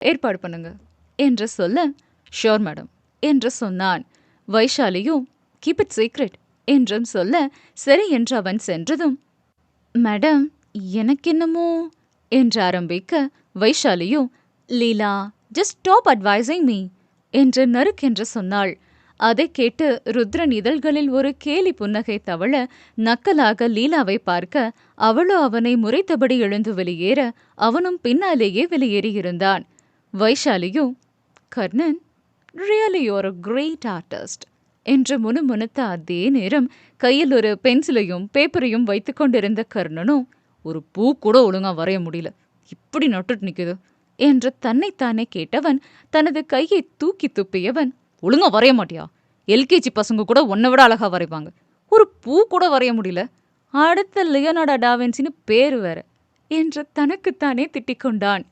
ஏற்பாடு பண்ணுங்க என்று சொல்ல, ஷோர் மேடம் என்று சொன்னான். வைஷாலியும் கீப் இட் சீக்ரெட் என்றும் சொல்ல, சரி என்று அவன் சென்றதும், மேடம் எனக்கென்னமோ என்று ஆரம்பிக்க, வைஷாலியும் லீலா ஜஸ்ட் ஸ்டாப் அட்வைசிங் மீ என்று நறுக்கென்று சொன்னாள். அதை கேட்டு ருத்ரன் இதழ்களில் ஒரு கேலி புன்னகை தவழ, நக்கலாக லீலாவை பார்க்க, அவளோ அவனை முறைத்தபடி எழுந்து வெளியேற, அவனும் பின்னாலேயே வெளியேறியிருந்தான். வைஷாலியும், Karnan really you're a great artist என்று முணுமுணுத்த அதே நேரம் கையில் ஒரு பென்சிலையும் பேப்பரையும் வைத்து கொண்டிருந்த கர்ணனும், ஒரு பூ கூட ஒழுங்கா வரைய முடியல, இப்படி நட்டுட்டு நிக்குது என்று தன்னைத்தானே கேட்டவன், தனது கையை தூக்கி துப்பியவன், ஒழுங்கா வரைய மாட்டியா? எல்கேஜி பசங்க கூட உன்னை விட அழகா வரைவாங்க, ஒரு பூ கூட வரைய முடியல, அடுத்த லியோனார்டோ டாவின்சின்னு பேரு வேற என்று தனக்குத்தானே திட்டிக் கொண்டான்.